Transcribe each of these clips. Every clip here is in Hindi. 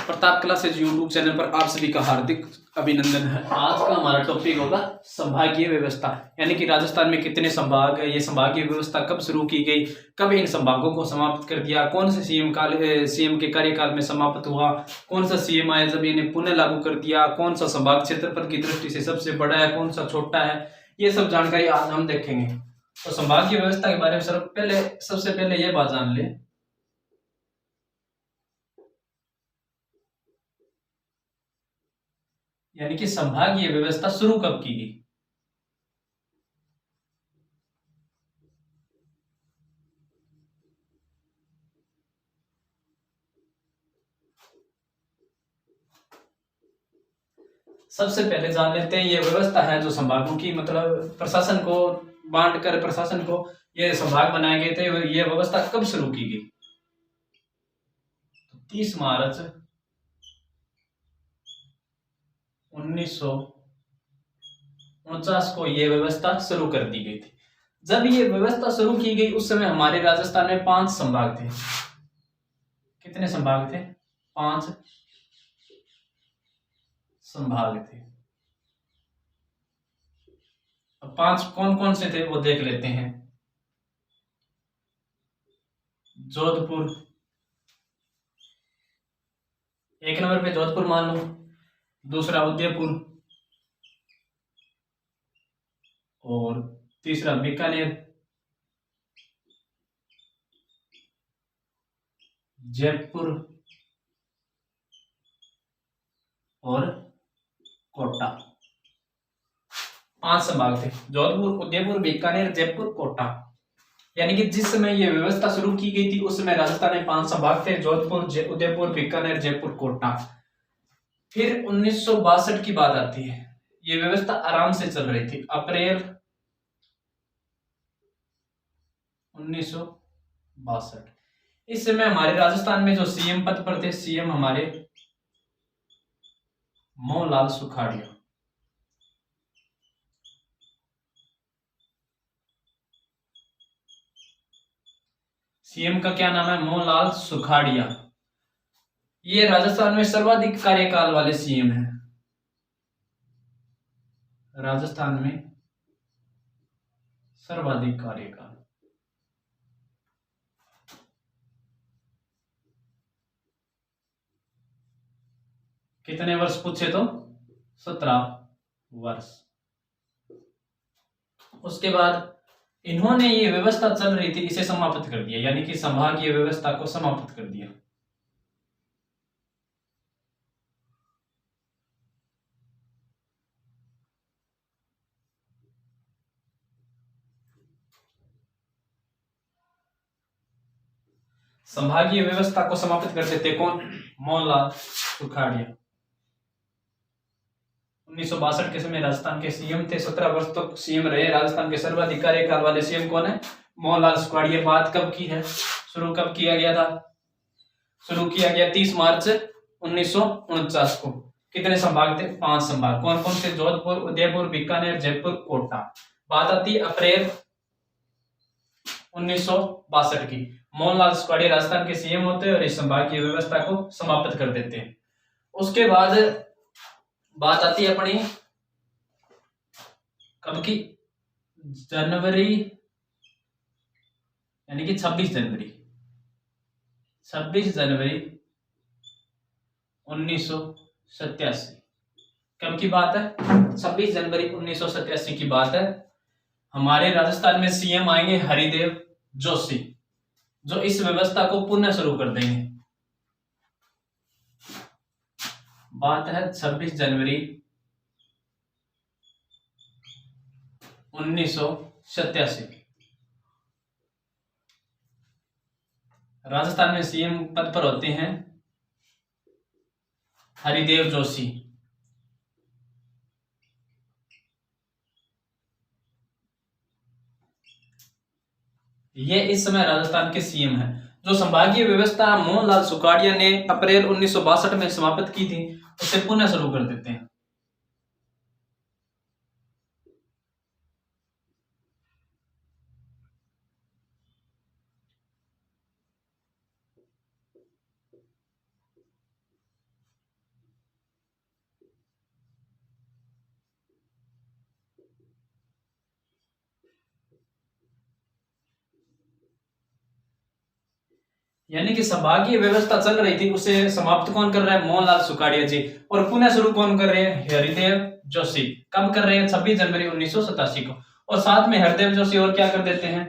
प्रताप क्लासेज यूट्यूब चैनल पर आप सभी का हार्दिक अभिनंदन है। आज का हमारा टॉपिक होगा संभागीय व्यवस्था, यानी कि राजस्थान में कितने संभाग है, ये संभागीय व्यवस्था कब शुरू की गई, कब इन संभागों को समाप्त कर दिया, कौन से सीएम के कार्यकाल में समाप्त हुआ, कौन सा सीएम आया जब इन्हें पुनः लागू कर दिया, कौन सा संभाग क्षेत्रफल की दृष्टि से सबसे बड़ा है, कौन सा छोटा है, ये सब जानकारी आज हम देखेंगे। तो संभागीय व्यवस्था के बारे में सबसे पहले ये बात जान ले, यानी कि संभागीय व्यवस्था शुरू कब की गई। सबसे पहले जान लेते हैं ये व्यवस्था है जो संभागों की, मतलब प्रशासन को बांट कर प्रशासन को ये संभाग बनाए गए थे, ये व्यवस्था कब शुरू की गई। 30 मार्च 1949 को ये व्यवस्था शुरू कर दी गई थी। जब ये व्यवस्था शुरू की गई उस समय हमारे राजस्थान में 5 संभाग थे। कितने संभाग थे? 5 संभाग थे। अब 5 कौन कौन से थे वो देख लेते हैं। जोधपुर, एक नंबर पे जोधपुर मान लो, दूसरा उदयपुर, और तीसरा बीकानेर, जयपुर और कोटा। 5 संभाग थे, जोधपुर, उदयपुर, बीकानेर, जयपुर, कोटा। यानी कि जिस समय ये व्यवस्था शुरू की गई थी उस समय राजस्थान में 5 संभाग थे, जोधपुर, उदयपुर, बीकानेर, जयपुर, कोटा। फिर 1962 की बात आती है, ये व्यवस्था आराम से चल रही थी। अप्रैल 1962, इस समय हमारे राजस्थान में जो सीएम पद पर थे, सीएम हमारे मोहनलाल सुखाड़िया। सीएम का क्या नाम है? मोहनलाल सुखाड़िया। ये राजस्थान में सर्वाधिक कार्यकाल वाले सीएम हैं। राजस्थान में सर्वाधिक कार्यकाल, कितने वर्ष पूछे तो 17 वर्ष। उसके बाद इन्होंने ये व्यवस्था चल रही थी इसे समाप्त कर दिया, यानी कि संभागीय व्यवस्था को समाप्त कर दिया। संभागीय व्यवस्था को समाप्त कर देते कौन? मोहनलाल सुखाड़िया। 1962 के समय राजस्थान के सीएम थे, 17 वर्ष तक सीएम रहे। राजस्थान के सर्वाधिक कार्यकाल वाले सीएम कौन है? मोहनलाल सुखाड़िया। बात कब की है, शुरू कब किया गया था? शुरू किया गया 30 मार्च 1949 को। कितने संभाग थे? 5 संभाग। कौन कौन से? जोधपुर, उदयपुर, बीकानेर, जयपुर, कोटा। बात आती है अप्रैल 1962 की। मोहनलाल सुखाड़िया राजस्थान के सीएम होते हैं और इस संभाग की व्यवस्था को समाप्त कर देते हैं। उसके बाद बात आती है अपनी कब की? जनवरी, यानी कि 26 जनवरी 1987। कब की बात है? 26 जनवरी 1987 की बात है। हमारे राजस्थान में सीएम आएंगे हरिदेव जोशी, जो इस व्यवस्था को पुनः शुरू कर देंगे। बात है 26 जनवरी 1987। राजस्थान में सीएम पद पर होते हैं हरिदेव जोशी। ये इस समय राजस्थान के सीएम हैं। जो संभागीय व्यवस्था मोहनलाल सुखाड़िया ने अप्रैल 1962 में समाप्त की थी उसे पुनः शुरू कर देते हैं। यानी कि संभागीय व्यवस्था चल रही थी, उसे समाप्त कौन कर रहा है? मोहनलाल सुखाड़िया जी। और पुनः शुरू कौन कर रहे हैं? हरिदेव जोशी। कब कर रहे हैं? 26 जनवरी 1987 को। और साथ में हरिदेव जोशी और क्या कर देते हैं?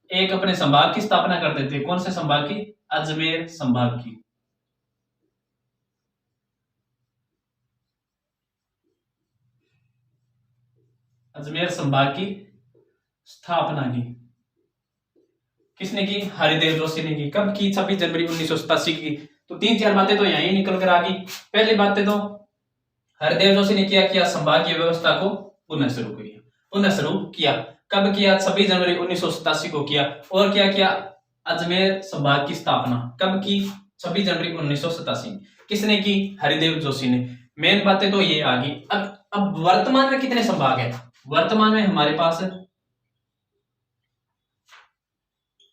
एक अपने संभाग की स्थापना कर देते हैं। कौन से संभाग की? अजमेर संभाग की। अजमेर संभाग की स्थापना की किसने की? हरिदेव जोशी ने की। कब की? 26 जनवरी 1987 की। तो तीन चार बातें तो यहीं निकल कर आ गई। पहली बातें तो हरिदेव जोशी ने किया संभागीय व्यवस्था को पुनः शुरू किया। पुनः शुरू किया कब किया? 26 जनवरी 1987 को किया। और क्या किया? अजमेर संभाग की स्थापना कब की? 26 जनवरी 1987। किसने की? हरिदेव जोशी ने। मेन बातें तो ये आ गई। अब वर्तमान में कितने संभाग है? वर्तमान में हमारे पास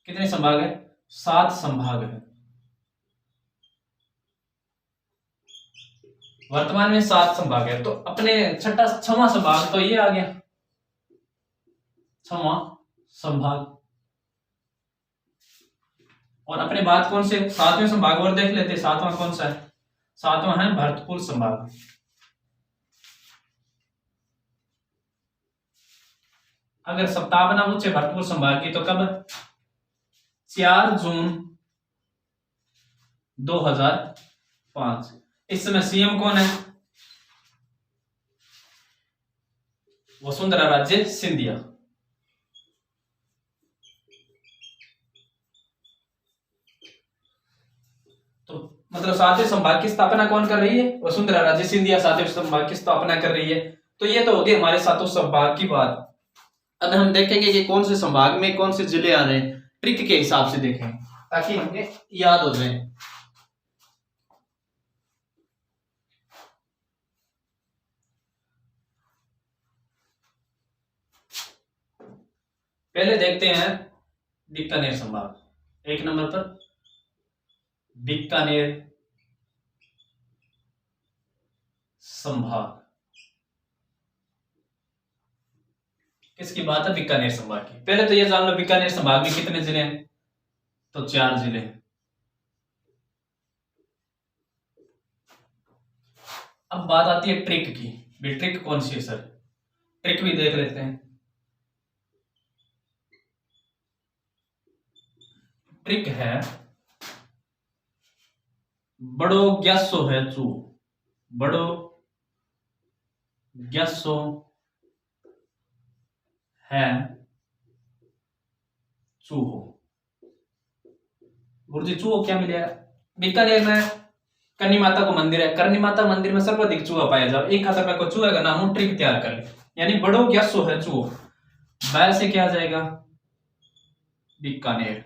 कितने संभाग है? 7 संभाग है। वर्तमान में 7 संभाग है। तो अपने छठवां संभाग तो ये आ गया, छठवां संभाग। और अपने बात कौन से 7वें संभाग और देख लेते? 7वां कौन सा है? 7वां है भरतपुर संभाग। अगर सप्ताहना पूछे भरतपुर संभाग की तो कब? 4 जून 2005। इस समय सीएम कौन है? वसुंधरा राजे सिंधिया। तो मतलब 7वें संभाग की स्थापना कौन कर रही है? वसुंधरा राजे सिंधिया 7वें संभाग की स्थापना कर रही है। तो ये तो हो गए हमारे 7 संभाग की बात। अब हम देखेंगे कि कौन से संभाग में कौन से जिले आ रहे हैं, ट्रिक के हिसाब से देखें ताकि हमें याद हो जाए। पहले देखते हैं बीकानेर संभाग। 1 नंबर पर बीकानेर संभाग। किसकी बात है? बीकानेर संभाग की। पहले तो ये जान लो बीकानेर संभाग में कितने जिले हैं? तो 4 जिले। अब बात आती है ट्रिक की। भी ट्रिक कौन सी है सर? ट्रिक भी देख लेते हैं। ट्रिक है बड़ो ग्यासो है चू। बड़ो ग्यासो है चूहो। गुरुजी चूहो क्या मिलेगा? बीकानेर में करनी माता को मंदिर है। करनी माता मंदिर में सर्वाधिक चूहा पाया जाओ। 1000 को चूहे का नाम ट्रिक तैयार कर ले। यानी बड़ो ग्यासो है चूहो। बै से क्या आ जाएगा? बीकानेर।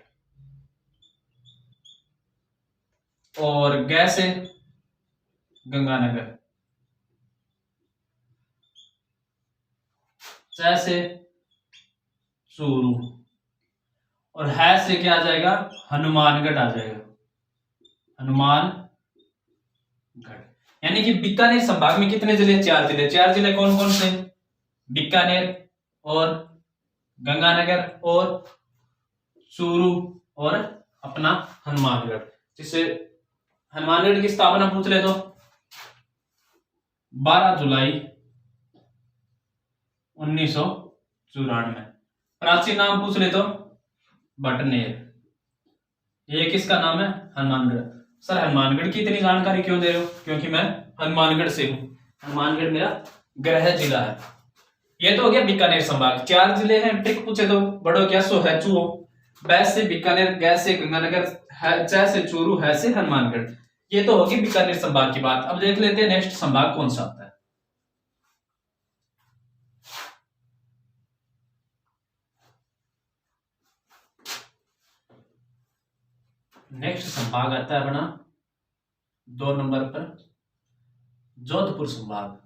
और गै से गंगानगर। च से चूरू। और है से क्या आ जाएगा? हनुमानगढ़ आ जाएगा। हनुमानगढ़। यानी कि बीकानेर संभाग में कितने जिले? 4 जिले। 4 जिले कौन कौन से? बीकानेर और गंगानगर और चूरू और अपना हनुमानगढ़। जिससे हनुमानगढ़ की स्थापना पूछ ले तो 12 जुलाई 1994। प्राचीन नाम पूछ ले तो बटनेर। ये किसका नाम है? हनुमानगढ़। सर हनुमानगढ़ की इतनी जानकारी क्यों दे रहे हो? क्योंकि मैं हनुमानगढ़ से हूं। हनुमानगढ़ मेरा गृह जिला है। ये तो हो गया बीकानेर संभाग। 4 जिले हैं। ट्रिक पूछे तो बड़ो ग्यासो है चूहो। बै से बीकानेर, गै से गंगानगर, च से चूरू, है से हनुमानगढ़। ये तो होगी बीकानेर संभाग की बात। अब देख लेते हैं नेक्स्ट संभाग कौन सा आता है। नेक्स्ट संभाग आता है अपना 2 नंबर पर जोधपुर संभाग।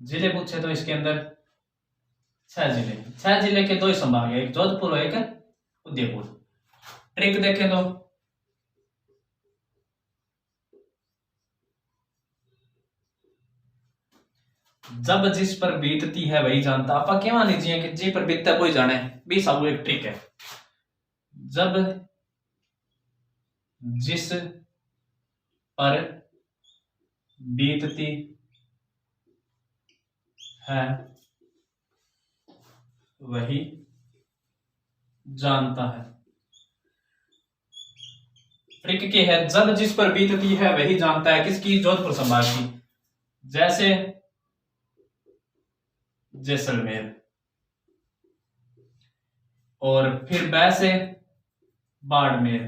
जिले पूछे तो इसके अंदर 6 जिले, 6 जिले के 2 ही संभाग है, एक जोधपुर और एक उदयपुर। ट्रिक देखें तो जब जिस पर बीतती है वही जानता, आप क्या मान लीजिए कि जी पर बीतता है कोई जाने भी सब एक ट्रिक है। जब जिस पर बीतती है वही जानता है। ट्रिक के है जब जिस पर बीतती है वही जानता है, किसकी? जोधपुर संभाग की। जैसे जैसलमेर, और फिर वैसे बाड़मेर,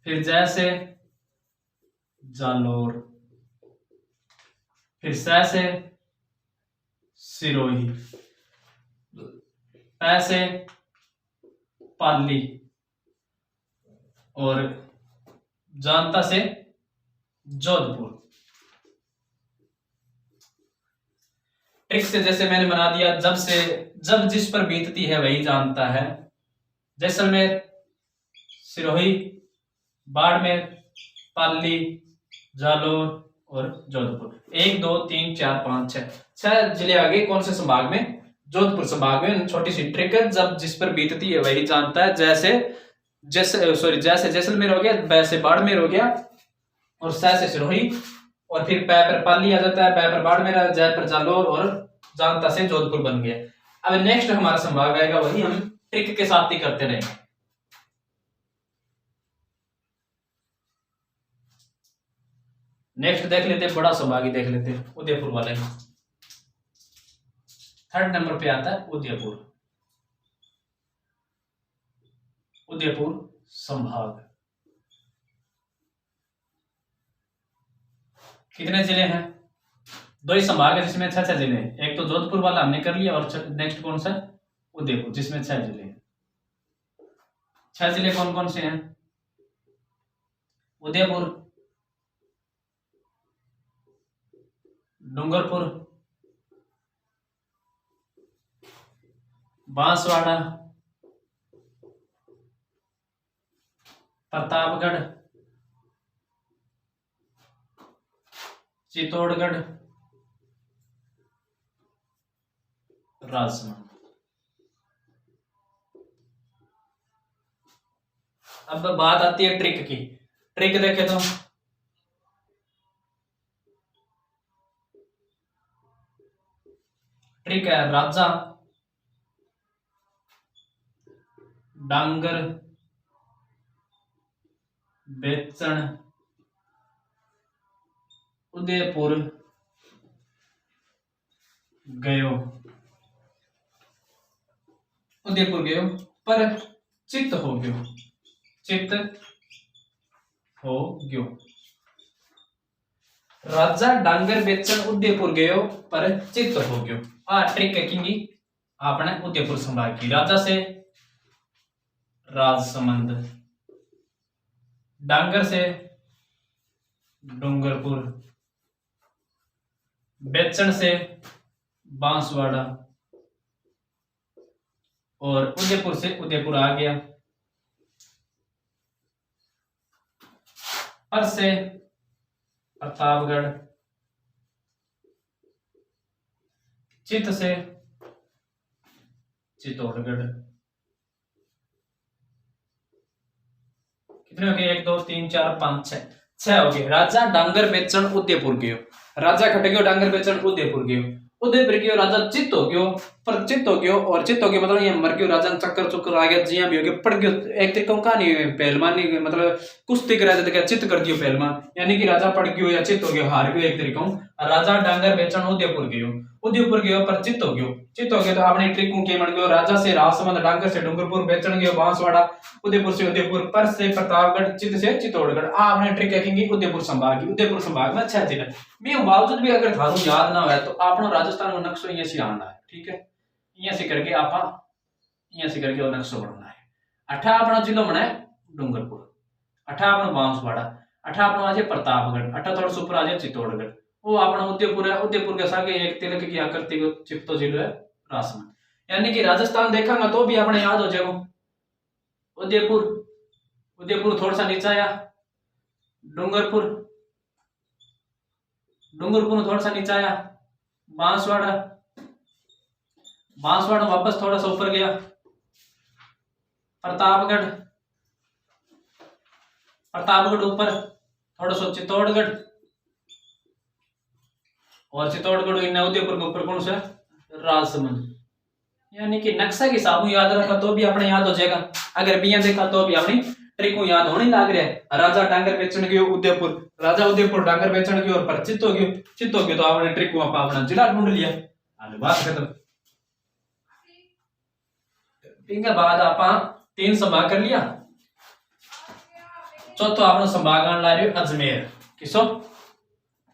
फिर जैसे जालोर, फिर सैसे सिरोही, ऐसे पाली, और जानता से जोधपुर। ट्रिक से जैसे मैंने बना दिया, जब जिस पर बीतती है वही जानता है। जैसलमेर, सिरोही, बाड़मेर, पाली, जालोर और जोधपुर। 1 2 3 4 5 6 6 जिले आ गए। कौन से संभाग में? जोधपुर संभाग में। छोटी सी ट्रिक है, जब जिस पर बीतती है वही जानता है। जैसे जैसलमेर हो गया, वैसे बाड़मेर हो गया, और से सिरोही, और फिर पै पर पाली आ जाता है, पै पर बाड़मेर, जय पर जालोर, और जानता से जोधपुर बन गया। अब नेक्स्ट हमारा संभाग आएगा, वही हम ट्रिक के साथ ही करते रहेंगे। नेक्स्ट देख लेते हैं, बड़ा संभाग ही देख लेते हैं, उदयपुर वाले। 3rd नंबर पे आता है उदयपुर। उदयपुर संभाग कितने जिले हैं? 2 ही संभाग है जिसमें 6 जिले हैं। एक तो जोधपुर वाला हमने कर लिया, और नेक्स्ट कौन सा? उदयपुर, जिसमें 6 जिले हैं। 6 जिले कौन कौन से हैं? उदयपुर, डूंगरपुर, बांसवाड़ा, प्रतापगढ़, चित्तौड़गढ़, राजसमंद। अब बात आती है ट्रिक की। ट्रिक देखे तो ट्रिक है राजा डांगर बेचण उदयपुर गयो। उदयपुर गयो पर चित्त हो गयो, चित्त हो गयो। राजा डांगर बेचण उदयपुर गयो पर चित्त हो गयो। आ ट्रिक कहेंगी आपने उदयपुर संभाग की। राजा से राजसमंद, डांगर से डूंगरपुर, बेचण से बांसवाड़ा, और उदयपुर से उदयपुर आ गया। पर से प्रतापगढ़, चित्त से चित्तौड़गढ़। कितने हो गए? 1 2 3 4 5 6 हो गए। राजा डांगर बेचण उदयपुर गयो। राजा खट गयो, डांगर बेचण उदयपुर गयो। उदयपुर गयो, राजा चित्त हो गयो, पर चित्त हो गयो, और चित्त हो गयो मतलब ये मर गयो। राजा चक्कर चुक्कर आ गया, जिया भी हो गया, पड़ गयो। एक तरीका कहानी पहलवानी मतलब कुश्ती करा जाता है, चित्त कर दियो पहलवान, यानी कि राजा पड़ गयो या चित्त हो गयो, हार गयो एक तरीका। राजा डांगर बेचण उदयपुर गयो, उदयपुर गयो पर चित्त हो गयो, चित्त हो गयो तो आपने ट्रिक के बन गयो। राजा से राजसमंद, डांगर से डूंगरपुर, बेचण गयो बांसवाड़ा, उदयपुर से उदयपुर, पर से प्रतापगढ़, चित्त से चित्तौड़गढ़। आपने ट्रिक कहेंगे उदयपुर संभाग की। उदयपुर संभाग में 6 जिले। मैं बावजूद भी अगर थारू याद ना हो तो आपनो राजस्थान में नक्शो यहाँ से आना है, ठीक है? यहाँ से करके आप यहाँ से करके और नक्शो बनाना है। 8 अपना जिलो बना है डूंगरपुर, 8 अपना बांसवाड़ा, 8 अपना आ जाए प्रतापगढ़, 8 थोड़ा सुपर आ जाए चित्तौड़गढ़, वो अपना उदयपुर है, उदयपुर के सागे एक तिलक की आकृति को चिपतो जिलो है राजस्थान। यानी कि राजस्थान देखेंगे तो भी अपने याद हो जाएगा। उदयपुर, उदयपुर थोड़ा सा नीचे आया, डूंगरपुर, डूंगरपुर थोड़ा सा नीचे आया, बांसवाड़ा, बांसवाड़ा वापस थोड़ा सा ऊपर गया, प्रतापगढ़, प्रतापगढ़ ऊपर थोड़ा सा चित्तौड़गढ़, और चित्तौड़गढ़ इन उदयपुर के ऊपर कौन सा राजसमंद। यानी कि नक्शा के हिसाब याद रखा तो भी अपने याद हो जाएगा, अगर बिया देखा तो भी अपनी ट्रिक को याद होने लग रहा है। राजा डांगर बेचन गयो उदयपुर, राजा उदयपुर डांगर बेचन गयो और पर चित्त हो गयो तो आपने ट्रिक को अपना जिला ढूंढ लिया, बात खत्म। इनके बाद आप 3 संभाग कर लिया। चौथो आपनो संभाग आने ला रही अजमेर, किसो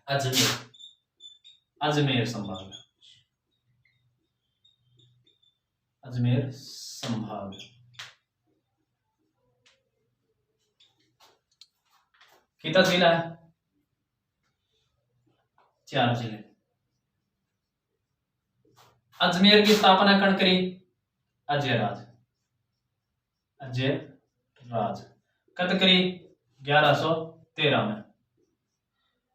अजमेर, अजमेर संभाग, अजमेर संभाग। कितना जिला है? 4 जिले। अजमेर की स्थापना कौन करी? अजय राज, अजय राज। कद करी? 1113 में।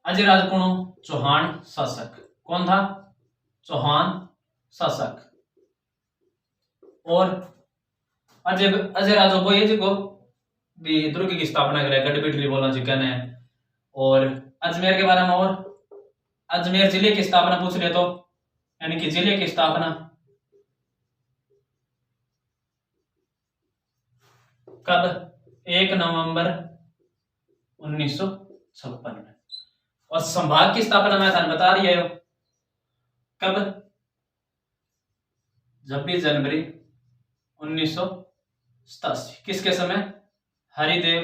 अजय राज कौन? चौहान शासक। कौन था? चौहान शासक। और अजय राज वो ये जो भी दुर्ग की स्थापना करे, गढ़बिटली बोला जी कहने। और अजमेर के बारे में और अजमेर जिले की स्थापना पूछ ले तो, यानी कि जिले की स्थापना कब? 1 नवंबर 1956 में। और संभाग की स्थापना मैं थाने बता रही है कब? 26 जनवरी 1987। किसके समय? हरिदेव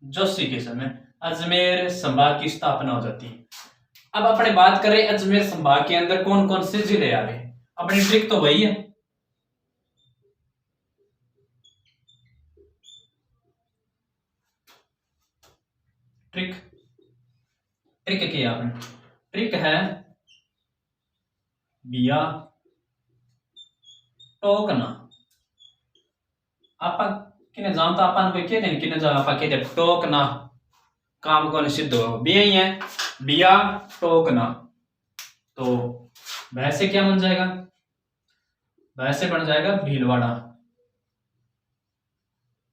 जोशी के समय अजमेर संभाग की स्थापना हो जाती है। अब अपने बात करें अजमेर संभाग के अंदर कौन कौन से जिले आ रहे हैं। अपनी ट्रिक तो वही है, ट्रिक ट्रिक किया आपने। ट्रिक है बिया टोकना। आपा किने जानता अपन कोई कहते हैं किने जा आपा कहते टोकना काम को सिद्ध हो बिया ही है, बिया टोकना। तो वैसे क्या बन जाएगा? वैसे बन जाएगा भीलवाड़ा,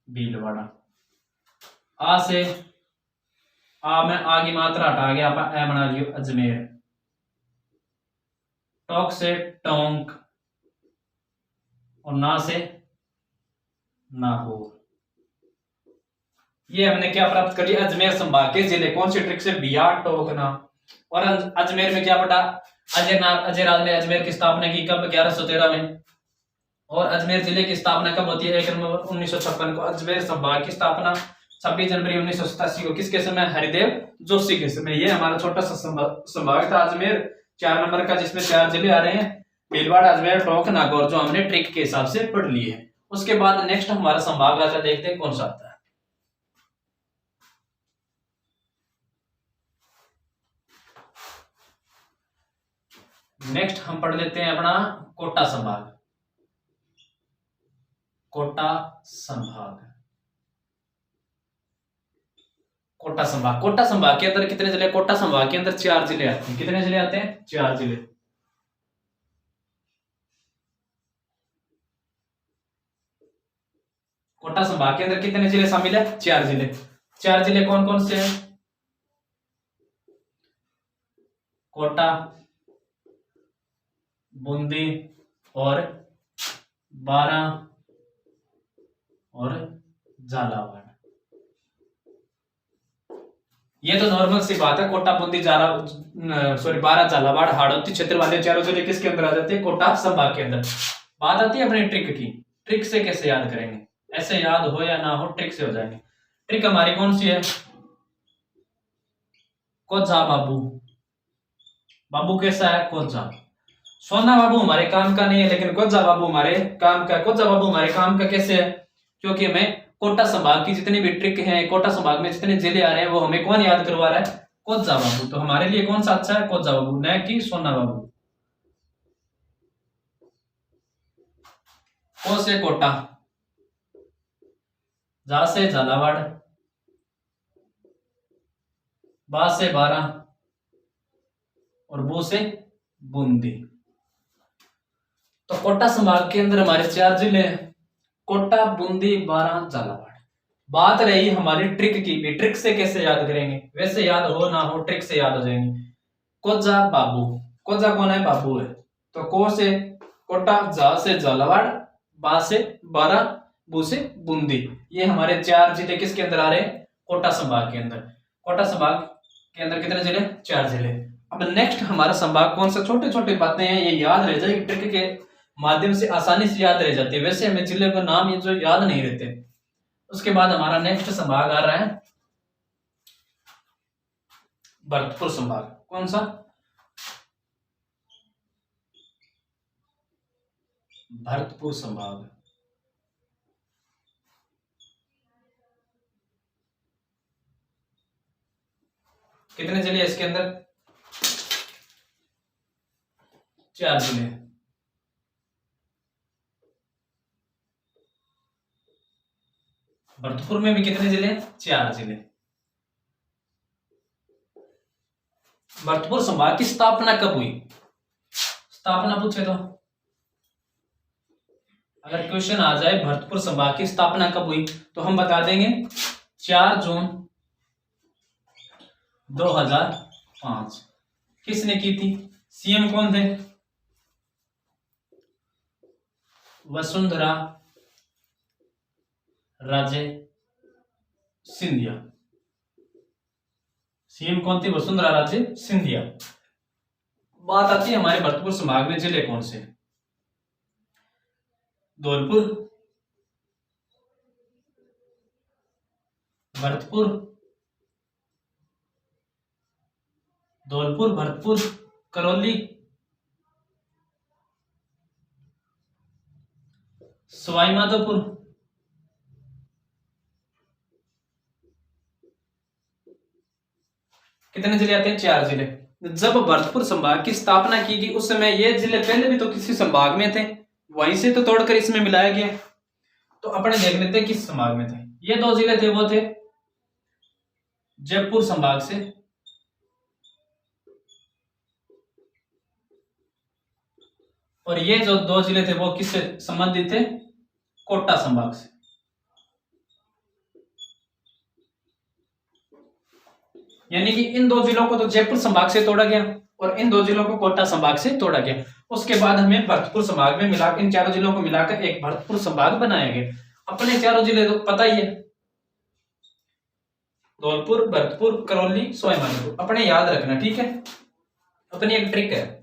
भीलवाड़ा। आ से आ में आगे मात्रा हटा गया, आप ए बना लियो अजमेर। टोक से टोंक, और ना से नागौर। ये हमने क्या प्राप्त कर लिया? अजमेर संभाग के जिले। कौन सी ट्रिक से? बिया टोकना। और अजमेर में क्या पटा? अजय राज ने अजमेर की स्थापना की कब? 1113 में। और अजमेर जिले की स्थापना कब होती है? 1 नवंबर 1956 को। अजमेर संभाग की स्थापना 26 जनवरी 1987 को। किसके समय? हरिदेव जोशी के समय। ये हमारा छोटा सा संभाग था अजमेर 4 नंबर का, जिसमें 4 जिले आ रहे हैं, भीलवाड़ा, अजमेर, टोंक, नागौर, जो हमने ट्रिक के हिसाब से पढ़ लिए है। उसके बाद नेक्स्ट हमारा संभाग आता है, देखते हैं कौन सा आता है। नेक्स्ट हम पढ़ लेते हैं अपना कोटा संभाग। कोटा संभाग, कोटा संभाग। कोटा संभाग के अंदर कितने जिले? कोटा संभाग के अंदर 4 जिले आते हैं। कितने जिले आते हैं? 4 जिले। कोटा संभाग के अंदर कितने जिले शामिल है? 4 जिले। 4 जिले कौन कौन से हैं? कोटा, बूंदी और बारा और झालावाड़। ये तो नॉर्मल सी बात है। कोटा, बूंदी, बारा, झालावाड़, हाड़ौती क्षेत्र वाले 4 जिले किसके अंदर आ जाते हैं? कोटा संभाग के अंदर। बात आती है अपनी ट्रिक की। ट्रिक से कैसे याद करेंगे? ऐसे याद हो या ना हो, ट्रिक से हो जाएंगे। ट्रिक हमारी कौन सी है? कोजा बाबू। बाबू कैसा है? कोजा। सोना बाबू हमारे काम का नहीं है, लेकिन कोजा बाबू हमारे काम का। कोजा बाबू हमारे काम का कैसे है? क्योंकि हमें कोटा संभाग की जितनी भी ट्रिक है, कोटा संभाग में जितने जिले आ रहे हैं, वो हमें कौन याद करवा रहा है? कोज्जा बाबू। तो हमारे लिए कौन सा अच्छा है? कोज्जा बाबू, न कि सोना बाबू। को से कोटा, जा से झालावाड़, बा से बारा और बू से बूंदी। तो कोटा संभाग के अंदर हमारे 4 जिले हैं, कोटा, बूंदी, बारा, झालावाड़। बात रही हमारी ट्रिक की भी, ट्रिक से कैसे याद करेंगे? वैसे याद हो ना हो, ट्रिक से याद हो जाएंगे। कोज्जा बाबू, कोज्जा कौन है? बाबू है। तो को से कोटा, जा से झालावाड़, बा से बारा, बू से बूंदी। ये हमारे 4 जिले किसके अंदर आ रहे हैं? कोटा संभाग के अंदर। कोटा संभाग के अंदर कितने जिले? 4 जिले। अब नेक्स्ट हमारा संभाग कौन सा? छोटे छोटे बातें हैं, ये याद रह जाएगी, ट्रिक के माध्यम से आसानी से याद रह जाती है। वैसे हमें जिले का नाम ये जो याद नहीं रहते। उसके बाद हमारा नेक्स्ट संभाग आ रहा है भरतपुर संभाग। कौन सा? भरतपुर संभाग। कितने जिले इसके अंदर? 4 जिले। भरतपुर में भी कितने जिले? 4 जिले। भरतपुर संभाग की स्थापना कब हुई? स्थापना पूछे तो अगर क्वेश्चन आ जाए भरतपुर संभाग की स्थापना कब हुई, तो हम बता देंगे 4 जून 2005। किसने की थी? सीएम कौन थे? वसुंधरा राजे सिंधिया। सीएम कौन थी? वसुंधरा राजे सिंधिया। बात आती है हमारे भरतपुर संभाग में जिले कौन से? धौलपुर, भरतपुर, धौलपुर, भरतपुर, करौली, सवाई माधोपुर। कितने जिले आते हैं? 4 जिले। जब भरतपुर संभाग की स्थापना की गई उस समय ये जिले पहले भी तो किसी संभाग में थे, वहीं से तो तोड़कर इसमें मिलाया गया। तो अपने देख लेते हैं किस संभाग में थे। ये 2 जिले थे, वो थे जयपुर संभाग से और ये जो 2 जिले थे वो किससे संबंधित थे? कोटा संभाग से। यानी कि इन 2 जिलों को तो जयपुर संभाग से तोड़ा गया और इन 2 जिलों को कोटा संभाग से तोड़ा गया। उसके बाद हमें भरतपुर संभाग में मिला, इन 4 जिलों को मिलाकर एक भरतपुर संभाग बनाया गया। अपने 4 जिले तो पता ही है, धौलपुर, भरतपुर, करौली, सवाई माधोपुर। अपने याद रखना, ठीक है? अपनी एक ट्रिक है।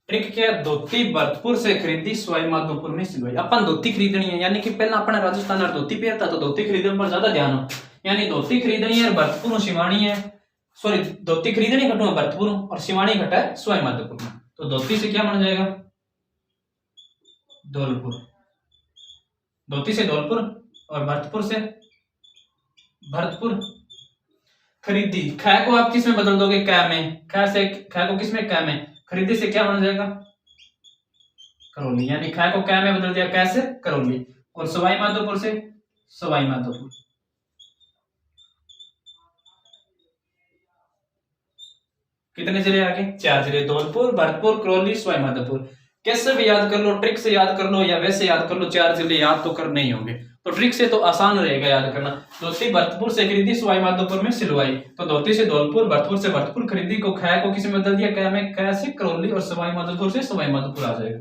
ट्रिक क्या? धोती भरतपुर से खरीदी, सवाई माधोपुर में सिलवाई। अपन धोती खरीदनी है, यानी कि पहला अपना राजस्थान और धोती पहनता, तो धोती खरीदने पर ज्यादा ध्यान हो। यानी धोती खरीदनी है भरतपुर शिवानी है, सॉरी धोती खरीदनी घटू है भरतपुर और शिवानी घटा है सवाई माधोपुर में। तो धोती से क्या बन जाएगा? धौलपुर। धोती से धौलपुर और भरतपुर से भरतपुर। खरीदी, ख को आप किस में बदल दोगे? कै में। ख से ख को किस में? कै में। खरीदी से क्या बन जाएगा? करौली। यानी ख को कै में बदल दिया, कैसे? करौली। और सवाई माधोपुर से सवाई माधोपुर। कितने जिले आगे? 4 जिले, धौलपुर, भरतपुर, करौली, सवाई माधोपुर। कैसे भी याद कर लो, ट्रिक से याद कर लो या वैसे याद कर लो, 4 जिले याद तो करने ही होंगे। तो ट्रिक से तो आसान रहेगा याद करना। धोती भरतपुर से खरीदी, सवाई माधोपुर में सिलवाई। तो धोती से धौलपुर, भरतपुर से भरतपुर, खरीदी को ख को किस में बदल दिया? कै में। कै से करौली और सवाई माधोपुर से सवाई माधोपुर आ जाएगा।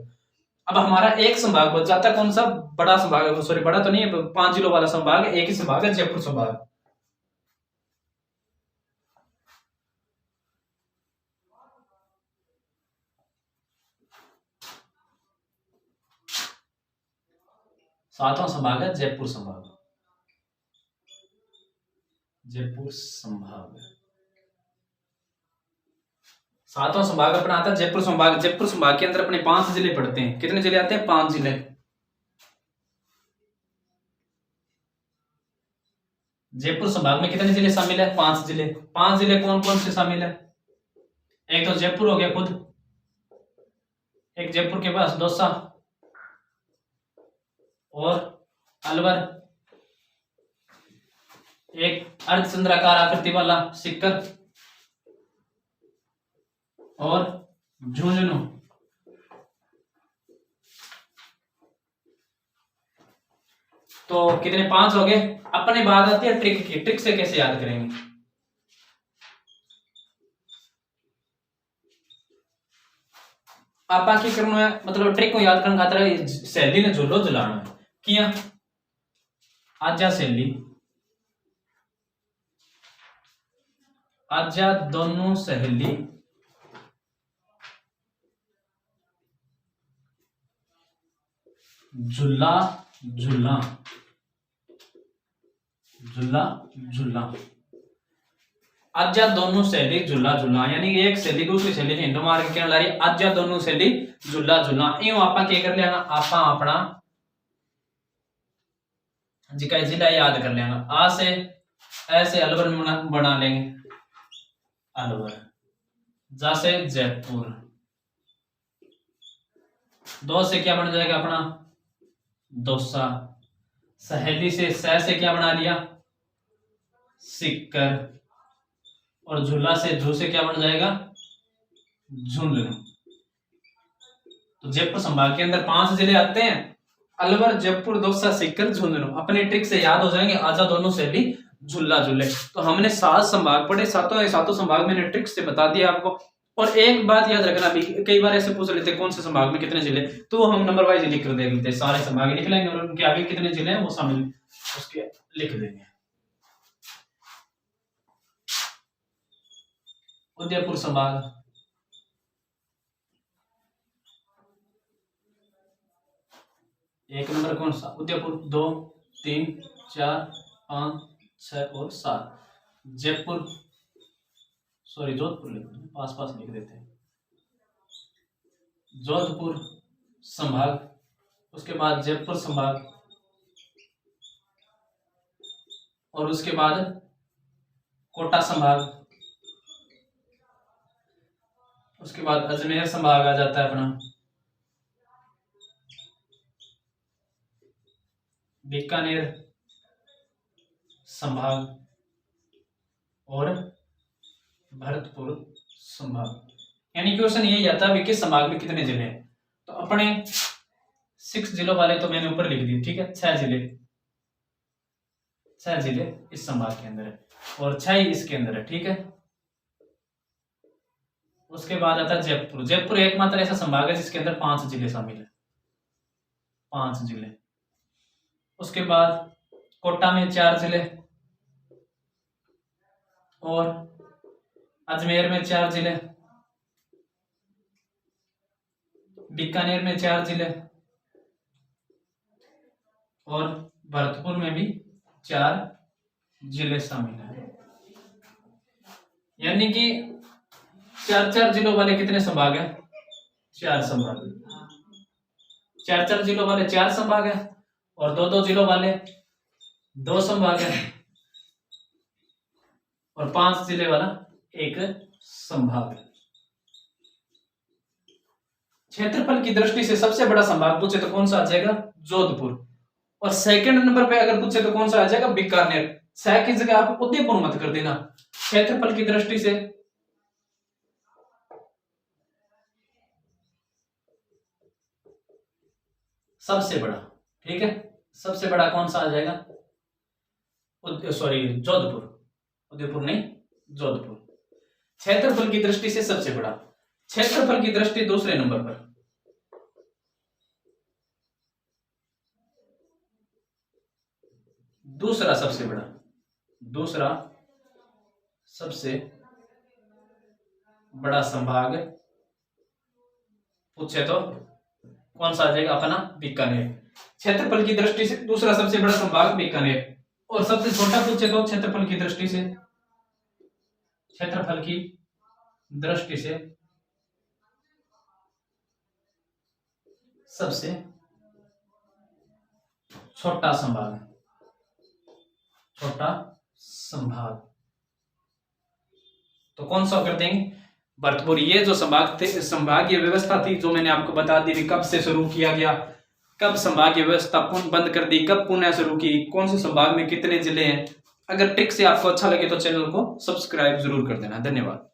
अब हमारा एक संभाग बच जाता है, कौन सा? बड़ा संभाग, सॉरी बड़ा तो नहीं है, 5 जिलों वाला संभाग है, एक ही संभाग है, जयपुर संभाग। सातवां संभाग है जयपुर संभाग। जयपुर संभाग सातवां संभाग अपना आता है जयपुर संभाग। जयपुर संभाग के अंदर अपने 5 जिले पड़ते हैं। कितने जिले आते हैं? 5 जिले। जयपुर संभाग में कितने जिले शामिल है? 5 जिले। 5 जिले कौन कौन से शामिल है? एक तो जयपुर हो गया खुद, एक जयपुर के पास दौसा और अलवर, एक अर्धचंद्राकार आकृति वाला सीकर और झुंझुनू। तो कितने? 5 हो गए। अपने बात आती है ट्रिक की। ट्रिक से कैसे याद करेंगे? आपा की करना है, मतलब ट्रिक को याद करने खातिर सहेली ने झूलो झुलाना है। किया आजा सहेली, आजा दोनों सहेली झूला झूला झूला झूला। आजा दोनों सहेली झूला झूला, यानी एक सहेली दूसरी सहेली ने हिंदू मार के कहने लगी आजा दोनों सहेली झूला झूला। यूं आपा क्या कर लेना? आपा अपना जिका जिला याद कर लेना। आ से ऐसे अलवर बना लेंगे, अलवर। जा से जयपुर। दो से क्या बन जाएगा अपना? दौसा। सहेली से सह से क्या बना लिया? सीकर। और झूला से झू से क्या बन जाएगा? झुंझुनू। तो जयपुर संभाग के अंदर 5 जिले आते हैं, अलवर, जयपुर, दौसा, सीकर, झुंझुनू। अपने ट्रिक से याद हो जाएंगे, आजा दोनों सहेली झूला झूले। तो हमने 7 संभाग पढ़े, सातों संभाग मैंने ट्रिक से बता दिया आपको। और एक बात याद रखना भी, कई बार ऐसे पूछ लेते हैं कौन से संभाग में कितने जिले, तो हम नंबर वाइज लिख कर दे देते हैं। सारे संभाग लिख लेंगे और उनके आगे कितने जिले हैं वो शामिल उसके लिख देंगे। उदयपुर संभाग, एक नंबर कौन सा? उदयपुर। 2, 3, 4, 5, 6 और 7। जयपुर, सॉरी जोधपुर लिख देते, पास पास लिख देते हैं। जोधपुर संभाग, उसके बाद जयपुर संभाग, और उसके बाद कोटा संभाग, उसके बाद अजमेर संभाग आ जाता है अपना, बीकानेर संभाग और भरतपुर संभाग। यानी क्वेश्चन यही आता है किस संभाग में कितने जिले हैं। तो अपने 6 जिलों वाले तो मैंने ऊपर लिख दिए, ठीक है। 6 जिले इस संभाग के अंदर है और 6 ही इसके अंदर है, ठीक है। उसके बाद आता है जयपुर। जयपुर एकमात्र ऐसा संभाग है जिसके अंदर 5 जिले शामिल है, 5 जिले। उसके बाद कोटा में 4 जिले और अजमेर में 4 जिले, बीकानेर में 4 जिले और भरतपुर में भी 4 जिले शामिल हैं। यानी कि 4-4 जिलों वाले कितने संभाग हैं? 4 संभाग। 4-4 जिलों वाले 4 संभाग हैं और 2-2 जिलों वाले 2 संभाग हैं और 5 जिले वाला 1 संभाग है। क्षेत्रफल की दृष्टि से सबसे बड़ा संभाग पूछे तो कौन सा आ जाएगा? जोधपुर। और सेकंड नंबर पे अगर पूछे तो कौन सा आ जाएगा? बीकानेर। 6 की जगह आप उदयपुर मत कर देना। क्षेत्रफल की दृष्टि से सबसे बड़ा, ठीक है, सबसे बड़ा कौन सा आ जाएगा? सॉरी जोधपुर, उदयपुर नहीं, जोधपुर। क्षेत्रफल की दृष्टि से सबसे बड़ा, क्षेत्रफल की दृष्टि दूसरे नंबर पर दूसरा सबसे बड़ा, दूसरा सबसे बड़ा संभाग पूछे तो कौन सा आ जाएगा? अपना बीकानेर। क्षेत्रफल की दृष्टि से दूसरा सबसे बड़ा संभाग बीकानेर, और सबसे छोटा पूछे तो क्षेत्रफल की दृष्टि से, क्षेत्रफल की दृष्टि से सबसे छोटा संभाग, छोटा संभाग तो कौन सा कर देंगे, भरतपुर। ये जो संभाग थे, संभागीय व्यवस्था थी जो मैंने आपको बता दी कब से शुरू किया गया, कब संभागीय व्यवस्था बंद कर दी, कब पुनः शुरू की, कौन से संभाग में कितने जिले हैं। अगर ट्रिक से आपको अच्छा लगे तो चैनल को सब्सक्राइब जरूर कर देना। धन्यवाद।